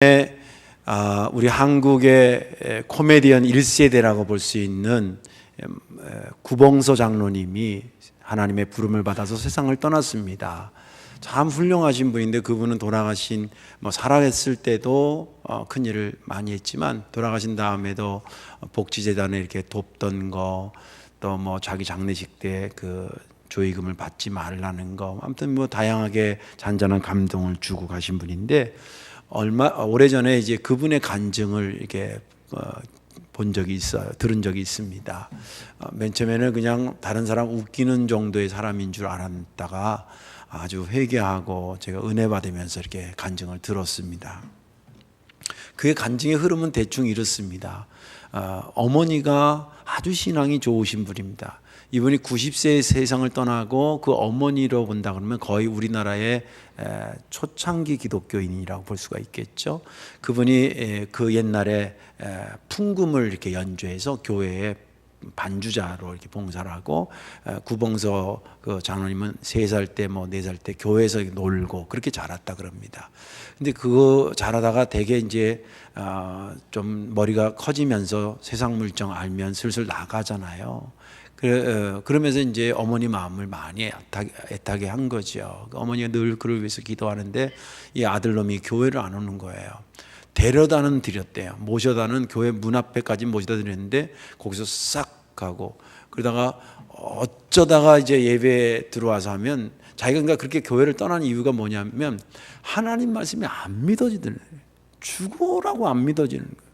우리 한국의 코미디언 1세대라고 볼 수 있는 구봉서 장로님이 하나님의 부름을 받아서 세상을 떠났습니다. 참 훌륭하신 분인데 그분은 돌아가신 살아있을 때도 큰 일을 많이 했지만 돌아가신 다음에도 복지재단에 이렇게 돕던 거, 또 자기 장례식 때 그 조의금을 받지 말라는 거, 아무튼 다양하게 잔잔한 감동을 주고 가신 분인데 오래전에 이제 그분의 간증을 이렇게 본 적이 있어요. 들은 적이 있습니다. 맨 처음에는 그냥 다른 사람 웃기는 정도의 사람인 줄 알았다가 아주 회개하고 제가 은혜 받으면서 이렇게 간증을 들었습니다. 그의 간증의 흐름은 대충 이렇습니다. 어머니가 아주 신앙이 좋으신 분입니다. 이분이 90세에 세상을 떠나고 그 어머니로 본다 그러면 거의 우리나라의 초창기 기독교인이라고 볼 수가 있겠죠. 그분이 그 옛날에 풍금을 이렇게 연주해서 교회에 반주자로 이렇게 봉사를 하고, 구봉서 그 장로님은 3살 때 4살 때 교회에서 놀고 그렇게 자랐다 그럽니다. 근데 그거 자라다가 되게 이제 좀 머리가 커지면서 세상 물정 알면 슬슬 나가잖아요. 그러면서 이제 어머니 마음을 많이 애타게 한 거죠. 어머니가 늘 그를 위해서 기도하는데 이 아들놈이 교회를 안 오는 거예요. 데려다는 드렸대요. 모셔다는 교회 문 앞에까지 모셔다 드렸는데 거기서 싹 가고, 그러다가 어쩌다가 이제 예배에 들어와서 하면 자기가 그러니까 그렇게 교회를 떠난 이유가 뭐냐면 하나님 말씀이 안 믿어지더래. 죽으라고 안 믿어지는 거예요.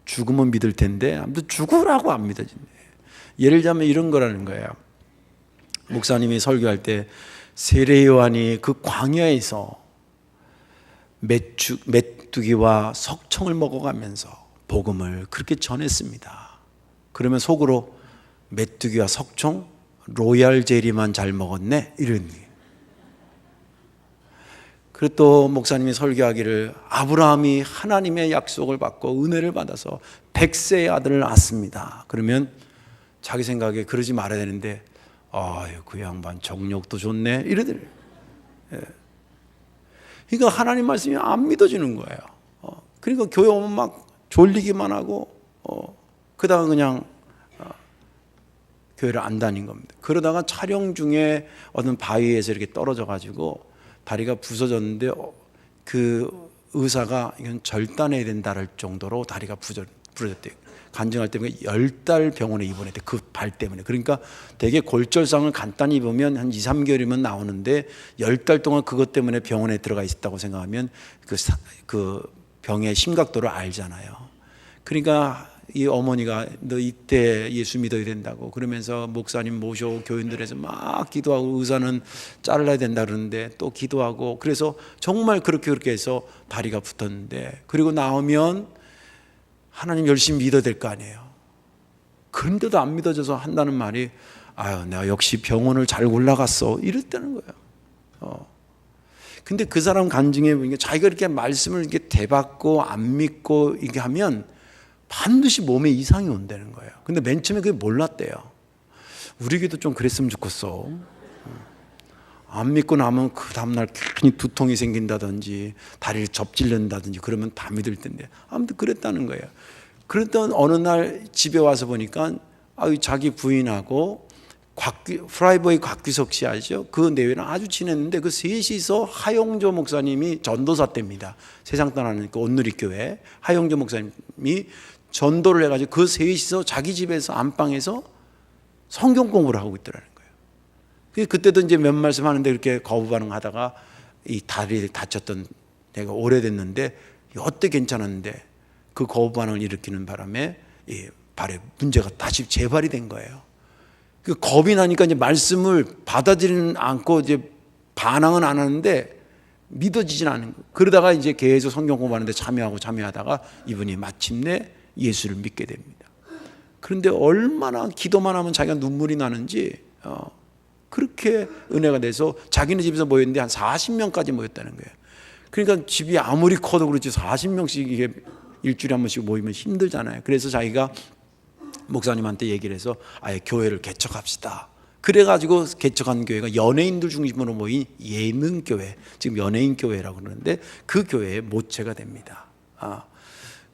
죽으면 믿을 텐데 아무튼 죽으라고 안 믿어진대. 예를 들자면 이런 거라는 거예요. 목사님이 설교할 때 세례 요한이 그 광야에서 메뚜기와 석청을 먹어가면서 복음을 그렇게 전했습니다. 그러면 속으로 메뚜기와 석청, 로얄 젤리만 잘 먹었네 이런. 그리고 또 목사님이 설교하기를 아브라함이 하나님의 약속을 받고 은혜를 받아서 100세의 아들을 낳았습니다. 그러면 자기 생각에 그러지 말아야 되는데 그 양반 정력도 좋네 이러더래요. 그러니까 하나님 말씀이 안 믿어지는 거예요. 그러니까 교회 오면 막 졸리기만 하고 그다가 그냥 교회를 안 다닌 겁니다. 그러다가 촬영 중에 어떤 바위에서 이렇게 떨어져 가지고 다리가 부서졌는데 그 의사가 이건 절단해야 된다를 정도로 다리가 부러졌대요. 간증할 때 10달 병원에 입원했대. 그 발 때문에. 그러니까 되게 골절상을 간단히 입으면 한 2, 3개월이면 나오는데 10달 동안 그것 때문에 병원에 들어가 있었다고 생각하면 그 병의 심각도를 알잖아요. 그러니까 이 어머니가 너 이때 예수 믿어야 된다고 그러면서 목사님 모셔 교인들에서 막 기도하고, 의사는 잘라야 된다 그러는데 또 기도하고, 그래서 정말 그렇게 해서 다리가 붙었는데, 그리고 나오면 하나님 열심히 믿어야 될 거 아니에요. 그런데도 안 믿어져서 한다는 말이 내가 역시 병원을 잘 올라갔어 이랬다는 거예요. 근데 그 사람 간증해 보니까 자기가 이렇게 말씀을 이렇게 대받고 안 믿고 이게 하면 반드시 몸에 이상이 온다는 거예요. 근데 맨 처음에 그게 몰랐대요. 우리에게도 좀 그랬으면 좋겠어. 안 믿고 나면 그 다음날 괜히 두통이 생긴다든지 다리를 접질른다든지 그러면 다 믿을 텐데 아무튼 그랬다는 거예요. 그랬던 어느 날 집에 와서 보니까 자기 부인하고 프라이버의 곽규석 씨 아시죠? 그 내외는 아주 친했는데 그 셋이서 하용조 목사님이 전도사 때입니다. 세상 떠나는 그 온누리교회 하용조 목사님이 전도를 해가지고 그 셋이서 자기 집에서 안방에서 성경 공부를 하고 있더라는 거예요. 그때도 이제 몇 말씀 하는데 이렇게 거부 반응하다가 이 다리를 다쳤던 내가 오래됐는데 여태 괜찮았는데 그 거부 반응을 일으키는 바람에 이 발에 문제가 다시 재발이 된 거예요. 그 겁이 나니까 이제 말씀을 받아들이는 않고 이제 반항은 안 하는데 믿어지진 않은 거예요. 그러다가 이제 계속 성경 공부하는데 참여하다가 이분이 마침내 예수를 믿게 됩니다. 그런데 얼마나 기도만 하면 자기가 눈물이 나는지 그렇게 은혜가 돼서 자기네 집에서 모였는데 한 40명까지 모였다는 거예요. 그러니까 집이 아무리 커도 그렇지 40명씩 이게 일주일에 한 번씩 모이면 힘들잖아요. 그래서 자기가 목사님한테 얘기를 해서 아예 교회를 개척합시다. 그래가지고 개척한 교회가 연예인들 중심으로 모인 예능교회, 지금 연예인교회라고 그러는데 그 교회의 모체가 됩니다.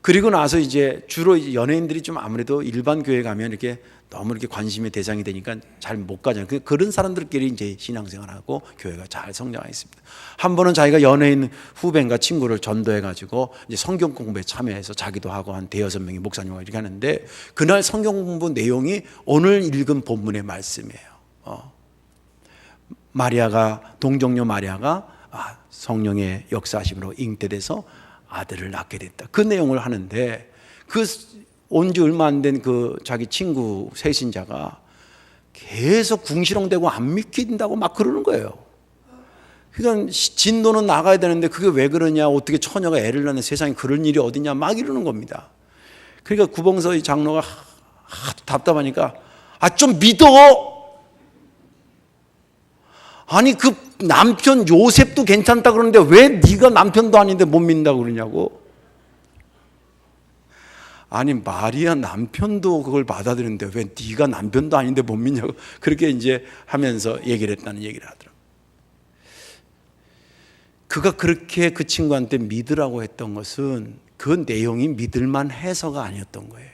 그리고 나서 이제 주로 이제 연예인들이 좀 아무래도 일반 교회 가면 이렇게 너무 이렇게 관심의 대상이 되니까 잘 못 가잖아요. 그런 사람들끼리 이제 신앙생활하고 교회가 잘 성장했습니다. 한 번은 자기가 연예인 후배인가 친구를 전도해가지고 이제 성경 공부에 참여해서 자기도 하고 한 대여섯 명의 목사님과 이렇게 하는데 그날 성경 공부 내용이 오늘 읽은 본문의 말씀이에요. 마리아가 동정녀 마리아가 성령의 역사하심으로 잉태돼서 아들을 낳게 됐다. 그 내용을 하는데 그 온 지 얼마 안 된 그 자기 친구 세신자가 계속 궁시렁대고 안 믿긴다고 막 그러는 거예요. 그러니까 진도는 나가야 되는데 그게 왜 그러냐, 어떻게 처녀가 애를 낳는 세상에 그런 일이 어디냐 막 이러는 겁니다. 그러니까 구봉서의 장로가 하도 답답하니까 좀 믿어. 아니 그 남편 요셉도 괜찮다 그러는데 왜 네가 남편도 아닌데 못 믿는다고 그러냐고. 아니 마리아 남편도 그걸 받아들였는데 왜 네가 남편도 아닌데 못 믿냐고 그렇게 이제 하면서 얘기를 했다는 얘기를 하더라고요. 그가 그렇게 그 친구한테 믿으라고 했던 것은 그 내용이 믿을만 해서가 아니었던 거예요.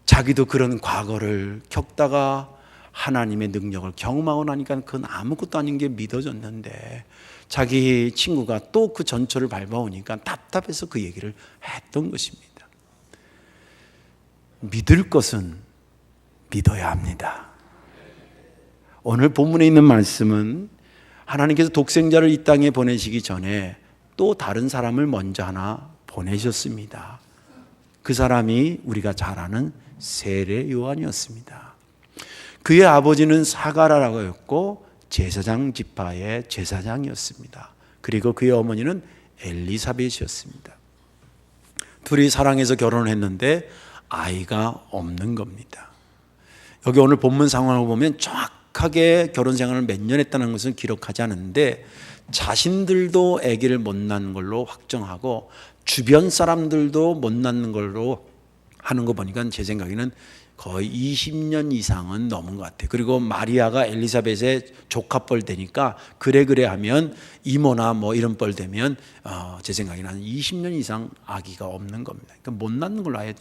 자기도 그런 과거를 겪다가 하나님의 능력을 경험하고 나니까 그건 아무것도 아닌 게 믿어졌는데 자기 친구가 또 그 전철을 밟아오니까 답답해서 그 얘기를 했던 것입니다. 믿을 것은 믿어야 합니다. 오늘 본문에 있는 말씀은 하나님께서 독생자를 이 땅에 보내시기 전에 또 다른 사람을 먼저 하나 보내셨습니다. 그 사람이 우리가 잘 아는 세례 요한이었습니다. 그의 아버지는 사가라라고 했고 제사장 지파의 제사장이었습니다. 그리고 그의 어머니는 엘리사벳이었습니다. 둘이 사랑해서 결혼을 했는데 아이가 없는 겁니다. 여기 오늘 본문 상황을 보면 정확하게 결혼 생활을 몇 년 했다는 것은 기록하지 않은데 자신들도 아기를 못 낳는 걸로 확정하고 주변 사람들도 못 낳는 걸로 하는 거 보니까 제 생각에는 거의 20년 이상은 넘은 것 같아요. 그리고 마리아가 엘리사벳의 조카뻘 되니까 그래 하면 이모나 뭐 이런 뻘 되면 제 생각에는 한 20년 이상 아기가 없는 겁니다. 그러니까 못 낳는 걸로 아예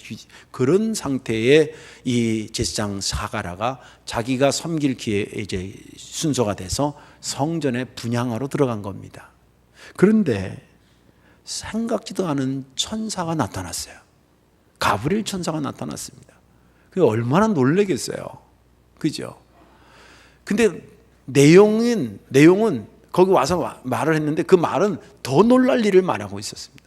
그런 상태의 이 제사장 사가라가 자기가 섬길 기회 이제 순서가 돼서 성전에 분향하러 들어간 겁니다. 그런데 생각지도 않은 천사가 나타났어요. 가브리엘 천사가 나타났습니다. 얼마나 놀라겠어요. 그죠? 근데 내용은 거기 와서 말을 했는데 그 말은 더 놀랄 일을 말하고 있었습니다.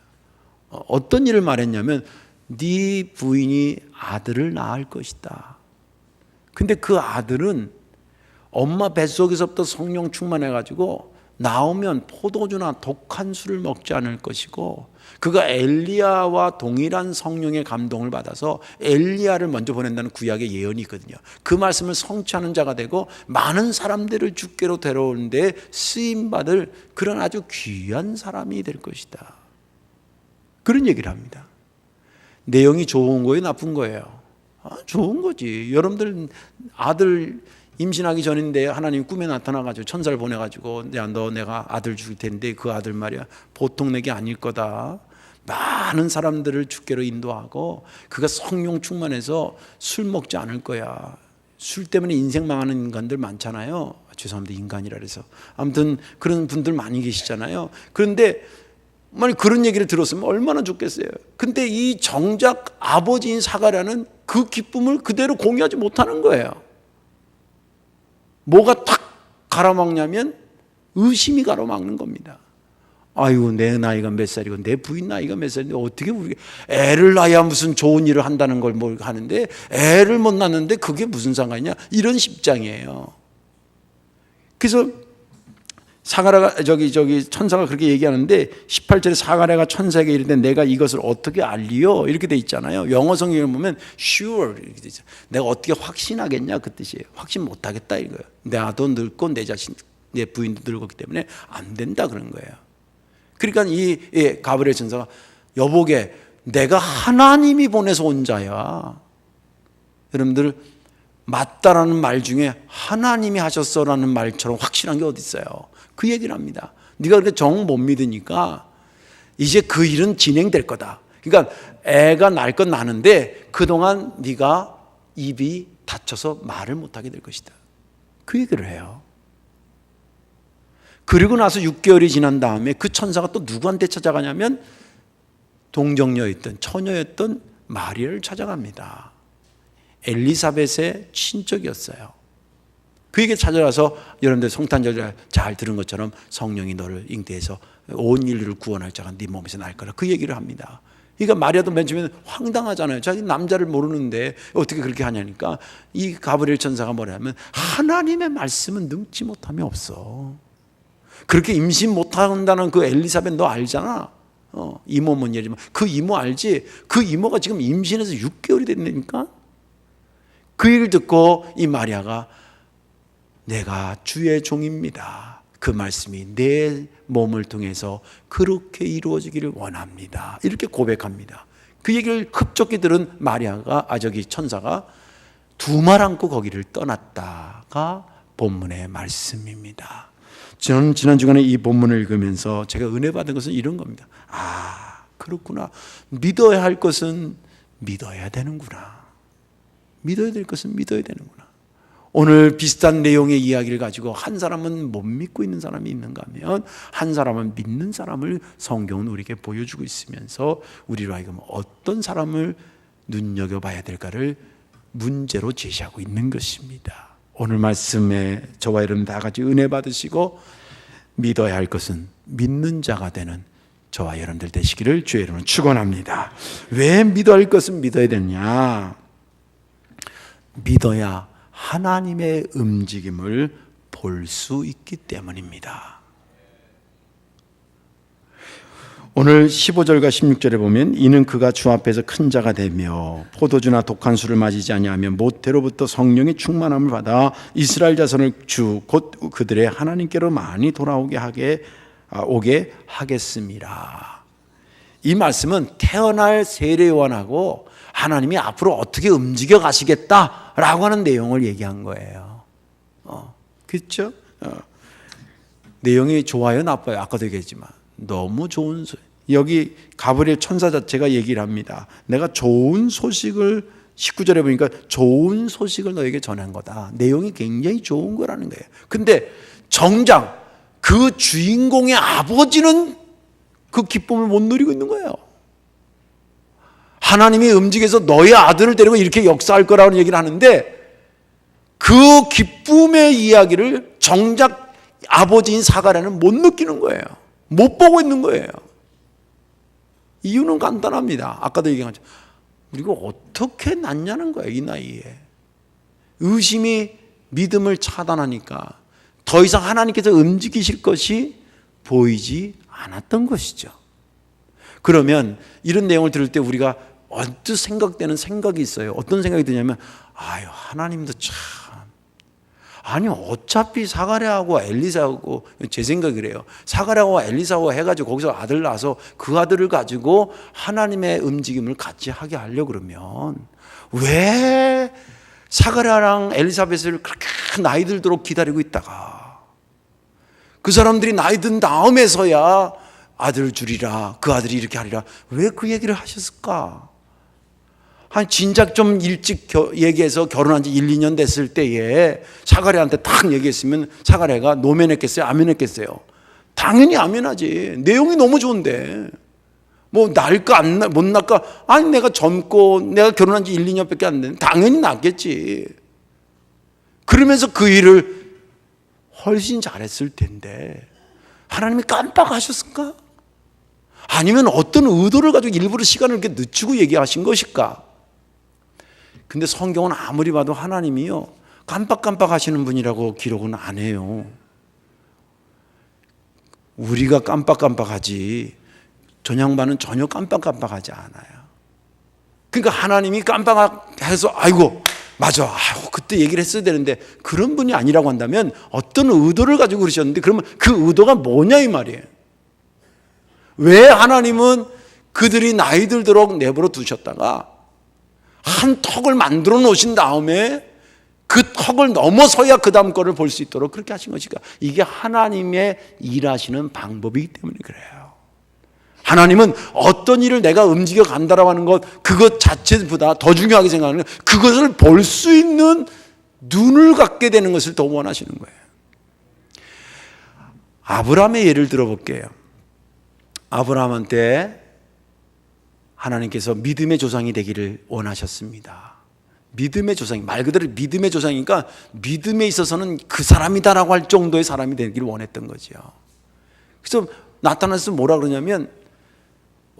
어떤 일을 말했냐면 네 부인이 아들을 낳을 것이다. 근데 그 아들은 엄마 뱃속에서부터 성령 충만해가지고 나오면 포도주나 독한 술을 먹지 않을 것이고 그가 엘리야와 동일한 성령의 감동을 받아서 엘리야를 먼저 보낸다는 구약의 예언이 있거든요. 그 말씀을 성취하는 자가 되고 많은 사람들을 주께로 데려오는 데 쓰임받을 그런 아주 귀한 사람이 될 것이다. 그런 얘기를 합니다. 내용이 좋은 거예요, 나쁜 거예요? 좋은 거지. 여러분들 아들 임신하기 전인데 하나님 꿈에 나타나가지고 천사를 보내가지고 야, 너 내가 아들 줄 텐데 그 아들 말이야 보통 내게 아닐 거다. 많은 사람들을 주께로 인도하고 그가 성령 충만해서 술 먹지 않을 거야. 술 때문에 인생 망하는 인간들 많잖아요. 죄송합니다, 인간이라 그래서. 아무튼 그런 분들 많이 계시잖아요. 그런데 만약 그런 얘기를 들었으면 얼마나 좋겠어요. 근데 이 정작 아버지인 사가랴는 그 기쁨을 그대로 공유하지 못하는 거예요. 뭐가 탁 가로막냐면 의심이 가로막는 겁니다. 아이고 내 나이가 몇 살이고 내 부인 나이가 몇 살인데 어떻게 우리 애를 낳아야 무슨 좋은 일을 한다는 걸 뭘 하는데 애를 못 낳는데 그게 무슨 상관이냐 이런 십장이에요. 그래서 사가랴가 저기 천사가 그렇게 얘기하는데 18절에 사가랴가 천사에게 이르되 내가 이것을 어떻게 알리요? 이렇게 돼 있잖아요. 영어 성경을 보면 sure 이렇게 돼 있어요. 내가 어떻게 확신하겠냐 그 뜻이에요. 확신 못 하겠다 이거예요. 나도 늙고 내 자신 내 부인도 늙었기 때문에 안 된다 그런 거예요. 그러니까 이 가브리엘 천사가 여보게 내가 하나님이 보내서 온 자야. 여러분들 맞다라는 말 중에 하나님이 하셨어라는 말처럼 확실한 게 어디 있어요? 그 얘기를 합니다. 네가 그렇게 정 못 믿으니까 이제 그 일은 진행될 거다. 그러니까 애가 날 건 나는데 그동안 네가 입이 다쳐서 말을 못하게 될 것이다. 그 얘기를 해요. 그리고 나서 6개월이 지난 다음에 그 천사가 또 누구한테 찾아가냐면 동정녀였던 처녀였던 마리아를 찾아갑니다. 엘리사벳의 친척이었어요. 그에게 찾아가서 여러분들 성탄절 잘 들은 것처럼 성령이 너를 잉태해서 온 인류를 구원할 자가 네 몸에서 날 거라 그 얘기를 합니다. 그러니까 마리아도 맨 처음에는 황당하잖아요. 자기 남자를 모르는데 어떻게 그렇게 하냐니까 이 가브리엘 천사가 뭐냐면 하나님의 말씀은 능치 못함이 없어. 그렇게 임신 못한다는 그 엘리사벳 너 알잖아. 이모 뭔 얘기지만 그 이모 알지? 그 이모가 지금 임신해서 6개월이 됐다니까. 그 얘기를 듣고 이 마리아가 내가 주의 종입니다. 그 말씀이 내 몸을 통해서 그렇게 이루어지기를 원합니다. 이렇게 고백합니다. 그 얘기를 흡족히 들은 마리아가 천사가 두 말 안고 거기를 떠났다가 본문의 말씀입니다. 저는 지난 주간에 이 본문을 읽으면서 제가 은혜 받은 것은 이런 겁니다. 아, 그렇구나. 믿어야 할 것은 믿어야 되는구나. 믿어야 될 것은 믿어야 되는구나. 오늘 비슷한 내용의 이야기를 가지고 한 사람은 못 믿고 있는 사람이 있는가 하면 한 사람은 믿는 사람을 성경은 우리에게 보여주고 있으면서 우리로 하여금 어떤 사람을 눈여겨봐야 될까를 문제로 제시하고 있는 것입니다. 오늘 말씀에 저와 여러분 다 같이 은혜 받으시고 믿어야 할 것은 믿는 자가 되는 저와 여러분들 되시기를 주의 이름으로 축원합니다. 왜 믿어야 할 것은 믿어야 되느냐? 믿어야 하나님의 움직임을 볼 수 있기 때문입니다. 오늘 15절과 16절에 보면 이는 그가 주 앞에서 큰 자가 되며 포도주나 독한 술을 마시지 아니하며 모태로부터 성령의 충만함을 받아 이스라엘 자손을 주 곧 그들의 하나님께로 많이 돌아오게 오게 하겠습니다. 이 말씀은 태어날 세례요한하고 하나님이 앞으로 어떻게 움직여 가시겠다라고 하는 내용을 얘기한 거예요. 그렇죠? 내용이 좋아요, 나빠요? 아까도 얘기했지만 너무 좋은 여기 가브리엘 천사 자체가 얘기를 합니다. 내가 좋은 소식을 19절에 보니까 좋은 소식을 너에게 전한 거다. 내용이 굉장히 좋은 거라는 거예요. 근데 정작 그 주인공의 아버지는 그 기쁨을 못 누리고 있는 거예요. 하나님이 움직여서 너의 아들을 데리고 이렇게 역사할 거라는 얘기를 하는데 그 기쁨의 이야기를 정작 아버지인 사가랴는 못 느끼는 거예요. 못 보고 있는 거예요. 이유는 간단합니다. 아까도 얘기한 것처럼 우리가 어떻게 낳냐는 거예요. 이 나이에. 의심이 믿음을 차단하니까 더 이상 하나님께서 움직이실 것이 보이지 않았던 것이죠. 그러면 이런 내용을 들을 때 우리가 언뜻 생각되는 생각이 있어요. 어떤 생각이 드냐면 아유 하나님도 참 아니 어차피 사가랴하고 엘리사하고 제 생각이 그래요. 사가랴하고 엘리사하고 해가지고 거기서 아들 낳아서 그 아들을 가지고 하나님의 움직임을 같이 하게 하려고 그러면 왜 사가랴랑 엘리사벳을 그렇게 나이 들도록 기다리고 있다가 그 사람들이 나이 든 다음에서야 아들을 주리라 그 아들이 이렇게 하리라 왜 그 얘기를 하셨을까? 한 진작 좀 일찍 얘기해서 결혼한 지 1, 2년 됐을 때에 사가랴한테 딱 얘기했으면 사가랴가 노면했겠어요? 아멘했겠어요? 당연히 아멘하지. 내용이 너무 좋은데 뭐 날까 못 날까? 아니 내가 젊고 내가 결혼한 지 1, 2년밖에 안 됐는데 당연히 낫겠지. 그러면서 그 일을 훨씬 잘했을 텐데 하나님이 깜빡하셨을까? 아니면 어떤 의도를 가지고 일부러 시간을 이렇게 늦추고 얘기하신 것일까? 근데 성경은 아무리 봐도 하나님이요 깜빡깜빡 하시는 분이라고 기록은 안 해요. 우리가 깜빡깜빡하지 전 양반은 전혀 깜빡깜빡하지 않아요. 그러니까 하나님이 깜빡해서 아이고 맞아 아이고 그때 얘기를 했어야 되는데 그런 분이 아니라고 한다면 어떤 의도를 가지고 그러셨는데 그러면 그 의도가 뭐냐 이 말이에요. 왜 하나님은 그들이 나이 들도록 내버려 두셨다가 한 턱을 만들어 놓으신 다음에 그 턱을 넘어서야 그 다음 거를 볼 수 있도록 그렇게 하신 것이니까 이게 하나님의 일하시는 방법이기 때문에 그래요. 하나님은 어떤 일을 내가 움직여 간다라고 하는 것, 그것 자체보다 더 중요하게 생각하는 건 그것을 볼 수 있는 눈을 갖게 되는 것을 더 원하시는 거예요. 아브라함의 예를 들어볼게요. 아브라함한테 하나님께서 믿음의 조상이 되기를 원하셨습니다. 믿음의 조상이, 말 그대로 믿음의 조상이니까 믿음에 있어서는 그 사람이다라고 할 정도의 사람이 되기를 원했던 거죠. 그래서 나타나서 뭐라 그러냐면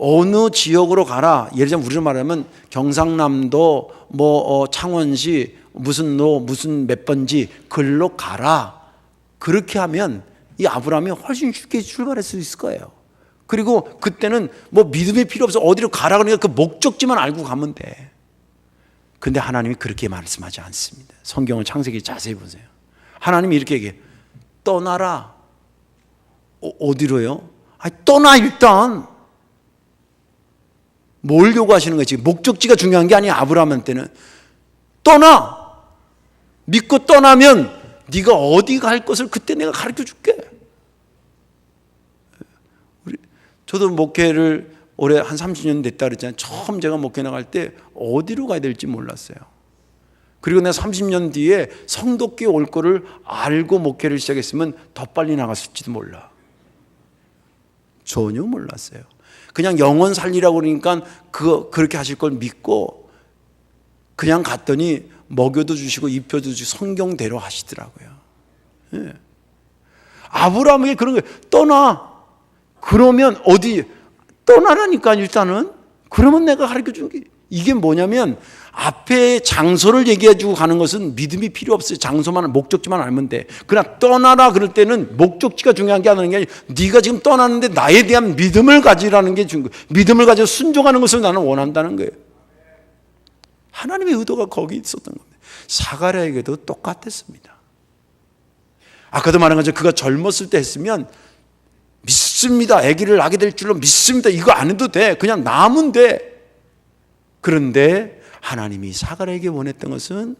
어느 지역으로 가라. 예를 들면 우리로 말하면 경상남도 창원시 무슨 무슨 몇 번지 글로 가라. 그렇게 하면 이 아브라함이 훨씬 쉽게 출발할 수 있을 거예요. 그리고 그때는 믿음이 필요 없어. 어디로 가라 그러니까 그 목적지만 알고 가면 돼. 근데 하나님이 그렇게 말씀하지 않습니다. 성경을 창세기 자세히 보세요. 하나님이 이렇게 얘기해요. 떠나라. 어디로요? 떠나 일단. 뭘 요구하시는 거지? 목적지가 중요한 게 아니야. 아브라함한테는 떠나. 믿고 떠나면 네가 어디 갈 것을 그때 내가 가르쳐 줄게. 저도 목회를 올해 한 30년 됐다 그랬잖아요. 처음 제가 목회 나갈 때 어디로 가야 될지 몰랐어요. 그리고 내가 30년 뒤에 성도께 올 거를 알고 목회를 시작했으면 더 빨리 나갔을지도 몰라. 전혀 몰랐어요. 그냥 영혼 살리라고 그러니까 그렇게 하실 걸 믿고 그냥 갔더니 먹여도 주시고 입혀도 주시고 성경대로 하시더라고요. 예. 아브라함에게 그런 거예요. 떠나. 그러면 어디 떠나라니까 일단은. 그러면 내가 가르쳐 주는 게 이게 뭐냐면 앞에 장소를 얘기해 주고 가는 것은 믿음이 필요 없어요. 장소만 목적지만 알면 돼. 그러나 떠나라 그럴 때는 목적지가 중요한 게 아니라 네가 지금 떠나는데 나에 대한 믿음을 가지라는 게 중요해요. 믿음을 가지고 순종하는 것을 나는 원한다는 거예요. 하나님의 의도가 거기 있었던 겁니다. 사가랴에게도 똑같았습니다. 아까도 말한 것처럼 그가 젊었을 때 했으면 믿습니다. 아기를 낳게 될 줄로 믿습니다. 이거 안 해도 돼. 그냥 낳으면 돼. 그런데 하나님이 사가랴에게 원했던 것은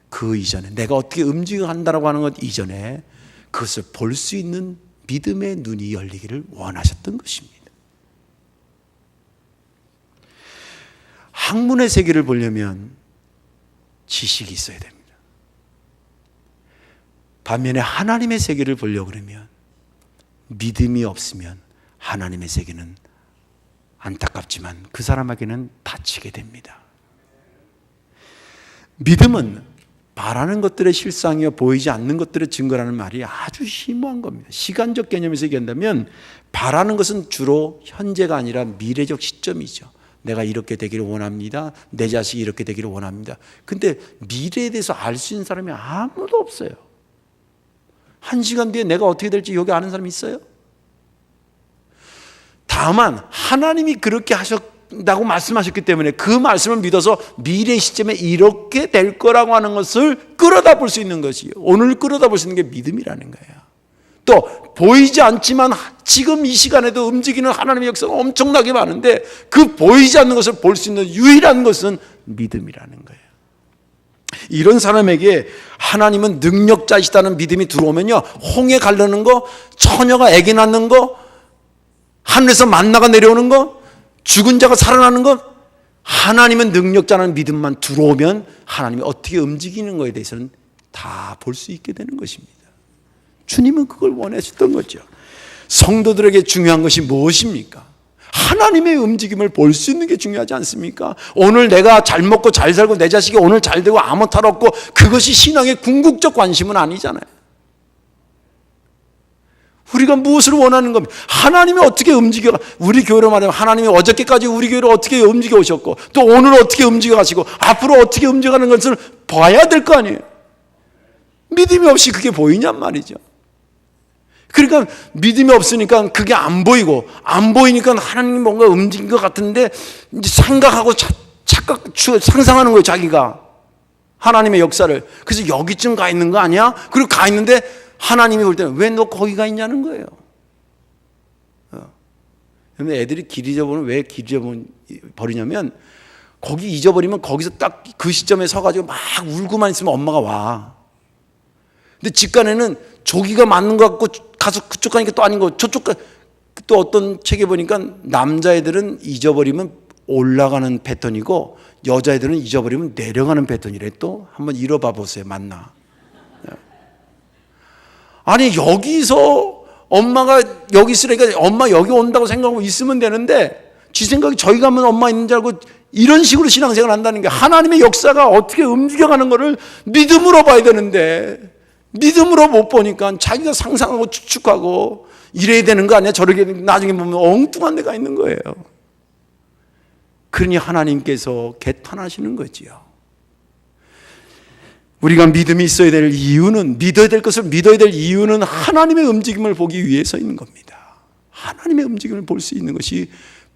그 이전에 내가 어떻게 움직여 간다라고 하는 것 이전에 그것을 볼 수 있는 믿음의 눈이 열리기를 원하셨던 것입니다. 학문의 세계를 보려면 지식이 있어야 됩니다. 반면에 하나님의 세계를 보려고 그러면 믿음이 없으면 하나님의 세계는 안타깝지만 그 사람에게는 다치게 됩니다. 믿음은 바라는 것들의 실상이요 보이지 않는 것들의 증거라는 말이 아주 심오한 겁니다. 시간적 개념에서 얘기한다면 바라는 것은 주로 현재가 아니라 미래적 시점이죠. 내가 이렇게 되기를 원합니다. 내 자식이 이렇게 되기를 원합니다. 근데 미래에 대해서 알 수 있는 사람이 아무도 없어요. 1시간 뒤에 내가 어떻게 될지 여기 아는 사람이 있어요? 다만 하나님이 그렇게 하셨다고 말씀하셨기 때문에 그 말씀을 믿어서 미래 시점에 이렇게 될 거라고 하는 것을 끌어다 볼 수 있는 것이에요. 오늘 끌어다 볼 수 있는 게 믿음이라는 거예요. 또 보이지 않지만 지금 이 시간에도 움직이는 하나님의 역사가 엄청나게 많은데 그 보이지 않는 것을 볼 수 있는 유일한 것은 믿음이라는 거예요. 이런 사람에게 하나님은 능력자이시다는 믿음이 들어오면요, 홍해 가르는 거, 처녀가 아기 낳는 거, 하늘에서 만나가 내려오는 거, 죽은 자가 살아나는 것, 하나님은 능력자라는 믿음만 들어오면 하나님이 어떻게 움직이는 것에 대해서는 다 볼 수 있게 되는 것입니다. 주님은 그걸 원하셨던 거죠. 성도들에게 중요한 것이 무엇입니까? 하나님의 움직임을 볼 수 있는 게 중요하지 않습니까? 오늘 내가 잘 먹고 잘 살고 내 자식이 오늘 잘 되고 아무 탈 없고 그것이 신앙의 궁극적 관심은 아니잖아요. 우리가 무엇을 원하는 겁니까? 하나님이 어떻게 움직여, 우리 교회로 말하면 하나님이 어저께까지 우리 교회를 어떻게 움직여 오셨고 또 오늘 어떻게 움직여 가시고 앞으로 어떻게 움직여가는 것을 봐야 될 거 아니에요. 믿음이 없이 그게 보이냔 말이죠. 그러니까 믿음이 없으니까 그게 안 보이고 안 보이니까 하나님이 뭔가 움직인 것 같은데 이제 생각하고 상상하는 거예요. 자기가 하나님의 역사를. 그래서 여기쯤 가 있는 거 아니야? 그리고 가 있는데 하나님이 볼 때는 왜 너 거기 가 있냐는 거예요. 그런데 애들이 길 잊어버리면 왜 길 잊어버리냐면 거기 잊어버리면 거기서 딱 그 시점에 서가지고 막 울고만 있으면 엄마가 와. 근데 집 간에는 저기가 맞는 것 같고 가서 그쪽 가니까 또 아닌 거 저쪽 가. 또 어떤 책에 보니까 남자애들은 잊어버리면 올라가는 패턴이고 여자애들은 잊어버리면 내려가는 패턴이래. 또 한번 읽어봐 보세요. 맞나? 아니 여기서 엄마가 여기 있으니까 엄마 여기 온다고 생각하고 있으면 되는데 지 생각이 저기 가면 엄마 있는 줄 알고 이런 식으로 신앙생활을 한다는 게, 하나님의 역사가 어떻게 움직여가는 것을 믿음으로 봐야 되는데 믿음으로 못 보니까 자기가 상상하고 추측하고 이래야 되는 거 아니야? 저렇게 나중에 보면 엉뚱한 데가 있는 거예요. 그러니 하나님께서 개탄하시는 거지요. 우리가 믿음이 있어야 될 이유는, 믿어야 될 것을 믿어야 될 이유는 하나님의 움직임을 보기 위해서인 겁니다. 하나님의 움직임을 볼 수 있는 것이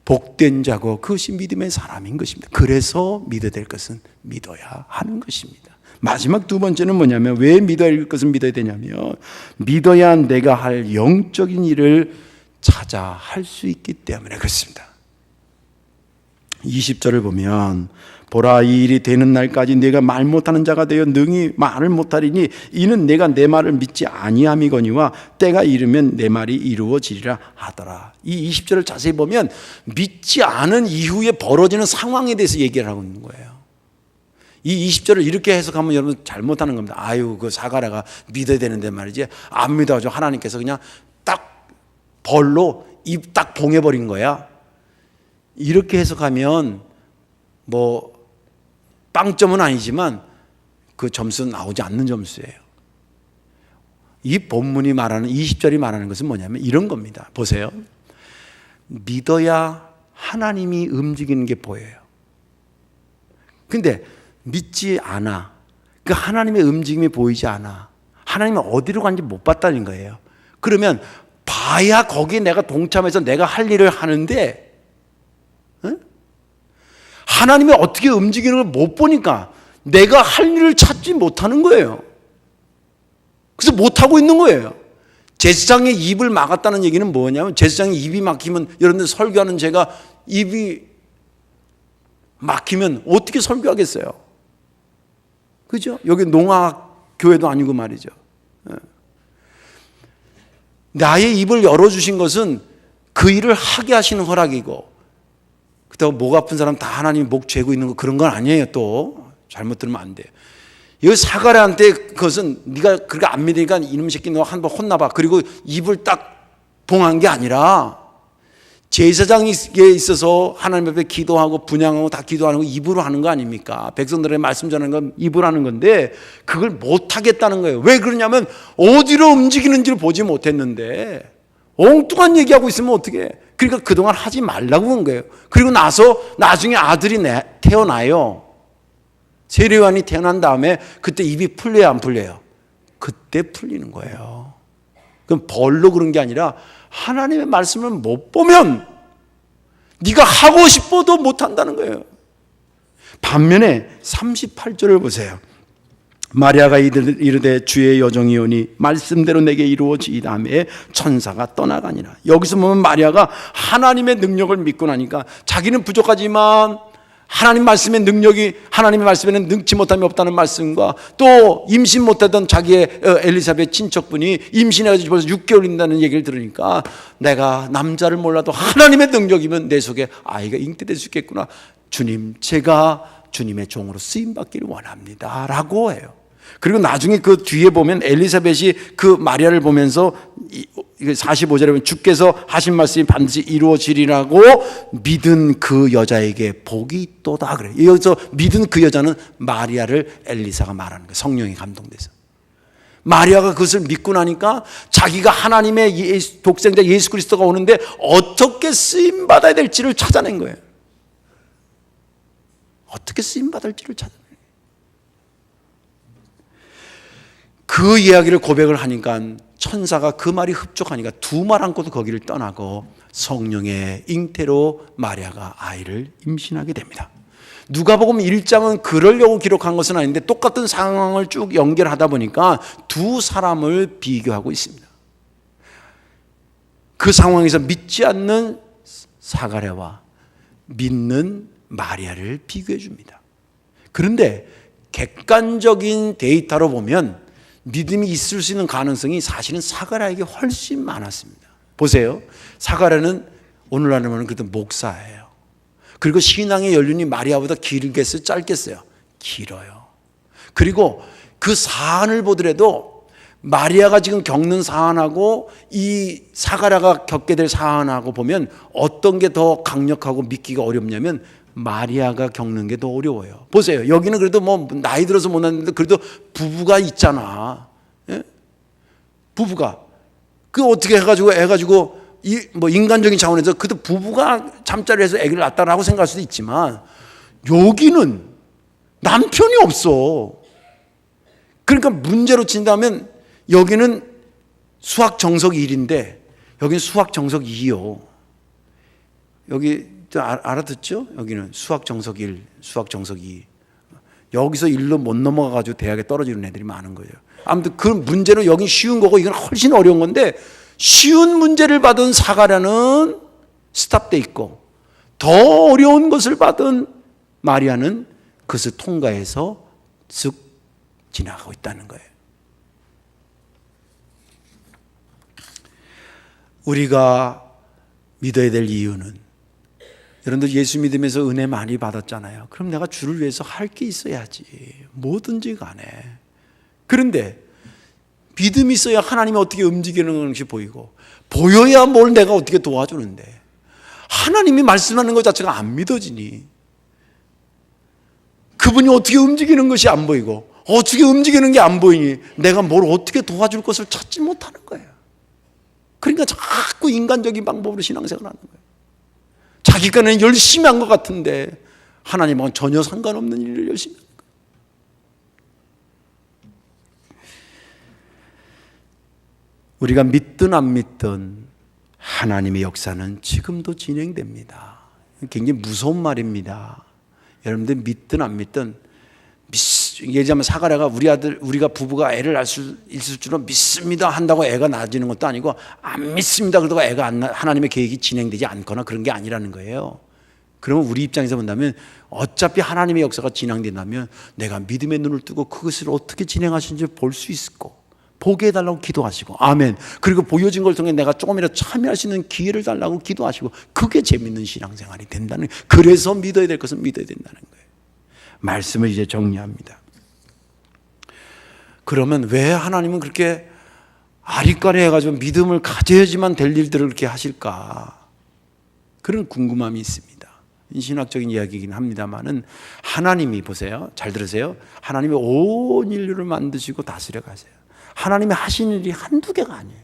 복된 자고 그것이 믿음의 사람인 것입니다. 그래서 믿어야 될 것은 믿어야 하는 것입니다. 마지막 두 번째는 뭐냐면, 왜 믿어야 할 것은 믿어야 되냐면, 믿어야 내가 할 영적인 일을 찾아 할 수 있기 때문에 그렇습니다. 20절을 보면, 보라, 이 일이 되는 날까지 내가 말 못하는 자가 되어 능히 말을 못하리니 이는 내가 내 말을 믿지 아니함이거니와 때가 이르면 내 말이 이루어지리라 하더라. 이 20절을 자세히 보면 믿지 않은 이후에 벌어지는 상황에 대해서 얘기를 하고 있는 거예요. 이 20절을 이렇게 해석하면 여러분 잘못하는 겁니다. 아유, 그 사가랴가 믿어야 되는데 말이지, 안 믿어가지고 하나님께서 그냥 딱 벌로 입 딱 봉해버린 거야. 이렇게 해석하면 뭐 빵점은 아니지만 그 점수는 나오지 않는 점수예요. 이 본문이 말하는 20절이 말하는 것은 뭐냐면 이런 겁니다. 보세요. 믿어야 하나님이 움직이는 게 보여요. 근데 믿지 않아. 그 하나님의 움직임이 보이지 않아. 하나님이 어디로 간지 못 봤다는 거예요. 그러면 봐야 거기에 내가 동참해서 내가 할 일을 하는데, 하나님이 어떻게 움직이는 걸 못 보니까 내가 할 일을 찾지 못하는 거예요. 그래서 못하고 있는 거예요. 제사장의 입을 막았다는 얘기는 뭐냐면, 제사장의 입이 막히면, 여러분들 설교하는 제가 입이 막히면 어떻게 설교하겠어요? 그죠? 여기 농악교회도 아니고 말이죠. 나의 입을 열어주신 것은 그 일을 하게 하시는 허락이고, 그렇다고 목 아픈 사람 다 하나님이 목 죄고 있는 거 그런 건 아니에요. 또 잘못 들으면 안 돼요. 여기 사가랴한테 그것은 네가 그렇게 안 믿으니까 이놈 새끼 너 한번 혼나봐, 그리고 입을 딱 봉한 게 아니라, 제사장에 있어서 하나님 앞에 기도하고 분향하고 다 기도하는 거 입으로 하는 거 아닙니까? 백성들의 말씀 전하는 건 입으로 하는 건데 그걸 못 하겠다는 거예요. 왜 그러냐면 어디로 움직이는지를 보지 못했는데 엉뚱한 얘기하고 있으면 어떻게 해? 그러니까 그동안 하지 말라고 한 거예요. 그리고 나중에 아들이 태어나요. 세례요한이 태어난 다음에 그때 입이 풀려요, 안 풀려요? 그때 풀리는 거예요. 그럼 벌로 그런 게 아니라 하나님의 말씀을 못 보면 네가 하고 싶어도 못 한다는 거예요. 반면에 38절을 보세요. 마리아가 이르되 주의 여종이 오니 말씀대로 내게 이루어지이다매 천사가 떠나가니라. 여기서 보면 마리아가 하나님의 능력을 믿고 나니까 자기는 부족하지만 하나님 말씀의 능력이, 하나님의 말씀에는 능치 못함이 없다는 말씀과, 또 임신 못하던 자기의 엘리사벳 친척분이 임신해가지고 벌써 6개월 있다는 얘기를 들으니까 내가 남자를 몰라도 하나님의 능력이면 내 속에 아이가 잉태될 수 있겠구나. 주님, 제가 주님의 종으로 쓰임받기를 원합니다 라고 해요. 그리고 나중에 그 뒤에 보면 엘리사벳이 그 마리아를 보면서 45절에 보면 주께서 하신 말씀이 반드시 이루어지리라고 믿은 그 여자에게 복이 있도다 그래요. 여기서 믿은 그 여자는 마리아를 엘리사가 말하는 거예요. 성령이 감동돼서. 마리아가 그것을 믿고 나니까 자기가 하나님의 독생자 예수 그리스도가 오는데 어떻게 쓰임받아야 될지를 찾아낸 거예요. 어떻게 쓰임받을지를 찾아낸 거예요. 그 이야기를 고백을 하니까 천사가 그 말이 흡족하니까 두 말 않고도 거기를 떠나고 성령의 잉태로 마리아가 아이를 임신하게 됩니다. 누가복음 1장은 그러려고 기록한 것은 아닌데 똑같은 상황을 쭉 연결하다 보니까 두 사람을 비교하고 있습니다. 그 상황에서 믿지 않는 사가랴와 믿는 마리아를 비교해 줍니다. 그런데 객관적인 데이터로 보면 믿음이 있을 수 있는 가능성이 사실은 사가랴에게 훨씬 많았습니다. 보세요. 사가랴는 오늘날로는 그래도 목사예요. 그리고 신앙의 연륜이 마리아보다 길겠어요? 짧겠어요? 길어요. 그리고 그 사안을 보더라도 마리아가 지금 겪는 사안하고 이 사가랴가 겪게 될 사안하고 보면 어떤 게 더 강력하고 믿기가 어렵냐면 마리아가 겪는 게 더 어려워요. 보세요. 여기는 그래도 뭐 나이 들어서 못 났는데 그래도 부부가 있잖아. 예? 부부가 그 어떻게 해가지고 뭐 인간적인 차원에서 그래도 부부가 잠자리를 해서 아기를 낳았다라고 생각할 수도 있지만 여기는 남편이 없어. 그러니까 문제로 친다면 여기는 수학 정석 1인데 여기는 수학 정석 2요. 여기 알아듣죠? 여기는 수학 정석 1, 수학 정석 2. 여기서 1로 못 넘어가가지고 대학에 떨어지는 애들이 많은 거예요. 아무튼 그 문제는 여긴 쉬운 거고 이건 훨씬 어려운 건데 쉬운 문제를 받은 사가랴는 스탑돼 있고 더 어려운 것을 받은 마리아는 그것을 통과해서 쓱 지나가고 있다는 거예요. 우리가 믿어야 될 이유는 여러분들 예수 믿으면서 은혜 많이 받았잖아요. 그럼 내가 주를 위해서 할 게 있어야지. 뭐든지 간에. 그런데 믿음이 있어야 하나님이 어떻게 움직이는 것이 보이고 보여야 뭘 내가 어떻게 도와주는데 하나님이 말씀하는 것 자체가 안 믿어지니 그분이 어떻게 움직이는 것이 안 보이고 어떻게 움직이는 게 안 보이니 내가 뭘 어떻게 도와줄 것을 찾지 못하는 거예요. 그러니까 자꾸 인간적인 방법으로 신앙생활을 하는 거예요. 자기가 열심히 한 것 같은데 하나님하고는 전혀 상관없는 일을 열심히 하는 거예요. 우리가 믿든 안 믿든 하나님의 역사는 지금도 진행됩니다. 굉장히 무서운 말입니다. 여러분들 믿든 안 믿든 예를 들면 사가랴가 우리가 부부가 애를 낳을 수 있을 줄은 믿습니다 한다고 애가 낳아지는 것도 아니고 안 믿습니다 그러다가 애가 하나님의 계획이 진행되지 않거나 그런 게 아니라는 거예요. 그러면 우리 입장에서 본다면 어차피 하나님의 역사가 진행된다면 내가 믿음의 눈을 뜨고 그것을 어떻게 진행하시는지 볼 수 있고 보게 해달라고 기도하시고 아멘. 그리고 보여진 걸 통해 내가 조금이라도 참여할 수 있는 기회를 달라고 기도하시고 그게 재밌는 신앙생활이 된다는 거예요. 그래서 믿어야 될 것은 믿어야 된다는 거예요. 말씀을 이제 정리합니다. 그러면 왜 하나님은 그렇게 아리까리 해가지고 믿음을 가져야지만 될 일들을 그렇게 하실까? 그런 궁금함이 있습니다. 신학적인 이야기이긴 합니다만은 하나님이 보세요. 잘 들으세요. 하나님이 온 인류를 만드시고 다스려 가세요. 하나님이 하시는 일이 한두 개가 아니에요.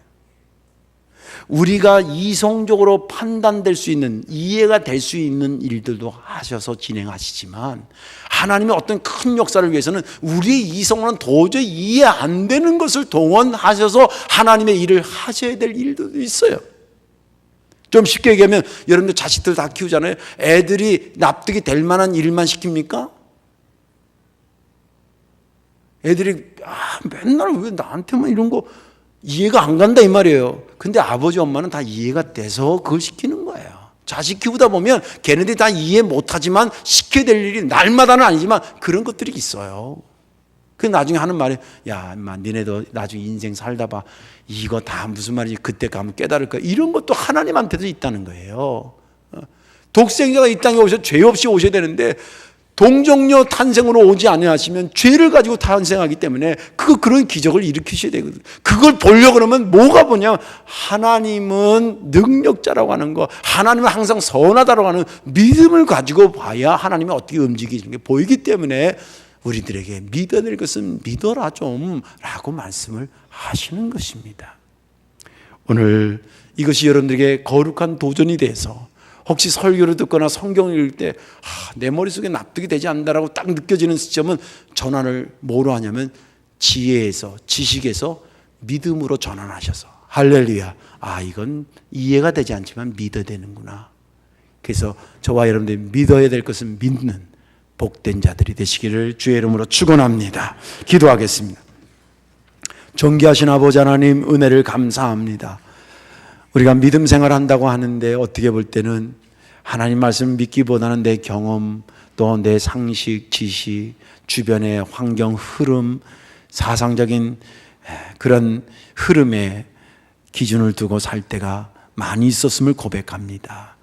우리가 이성적으로 판단될 수 있는 이해가 될 수 있는 일들도 하셔서 진행하시지만 하나님의 어떤 큰 역사를 위해서는 우리의 이성으로는 도저히 이해 안 되는 것을 동원하셔서 하나님의 일을 하셔야 될 일도 있어요. 좀 쉽게 얘기하면 여러분들 자식들 다 키우잖아요. 애들이 납득이 될 만한 일만 시킵니까? 애들이 맨날 왜 나한테만 이런 거 이해가 안 간다 이 말이에요. 근데 아버지 엄마는 다 이해가 돼서 그걸 시키는 거예요. 자식 키우다 보면 걔네들이 다 이해 못하지만 시켜야 될 일이 날마다는 아니지만 그런 것들이 있어요. 그 나중에 하는 말이 야 인마 니네도 나중에 인생 살다 봐 이거 다 무슨 말인지 그때 가면 깨달을 거야. 이런 것도 하나님한테도 있다는 거예요. 독생자가 이 땅에 오셔 죄 없이 오셔야 되는데 동정녀 탄생으로 오지 아니하시면 죄를 가지고 탄생하기 때문에 그런 기적을 일으키셔야 되거든요. 그걸 보려고 그러면 뭐가 보냐? 하나님은 능력자라고 하는 거, 하나님은 항상 선하다라고 하는 믿음을 가지고 봐야 하나님이 어떻게 움직이시는 게 보이기 때문에 우리들에게 믿어야 될 것은 믿어라 좀 라고 말씀을 하시는 것입니다. 오늘 이것이 여러분들에게 거룩한 도전이 돼서 혹시 설교를 듣거나 성경을 읽을 때 내 머릿속에 납득이 되지 않는다라고 딱 느껴지는 시점은 전환을 뭐로 하냐면 지혜에서 지식에서 믿음으로 전환하셔서 할렐루야 이건 이해가 되지 않지만 믿어야 되는구나. 그래서 저와 여러분들이 믿어야 될 것은 믿는 복된 자들이 되시기를 주의 이름으로 축원합니다. 기도하겠습니다. 존귀하신 아버지 하나님 은혜를 감사합니다. 우리가 믿음 생활한다고 하는데 어떻게 볼 때는 하나님 말씀 믿기보다는 내 경험 또 내 상식, 지식, 주변의 환경, 흐름, 사상적인 그런 흐름에 기준을 두고 살 때가 많이 있었음을 고백합니다.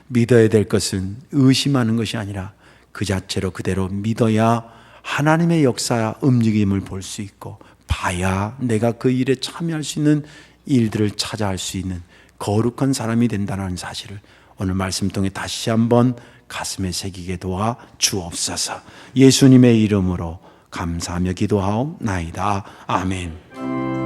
믿어야 될 것은 의심하는 것이 아니라 그 자체로 그대로 믿어야 하나님의 역사 움직임을 볼 수 있고, 봐야 내가 그 일에 참여할 수 있는 일들을 찾아 할 수 있는 거룩한 사람이 된다는 사실을 오늘 말씀 통해 다시 한번 가슴에 새기게 도와 주옵소서. 예수님의 이름으로 감사하며 기도하옵나이다. 아멘.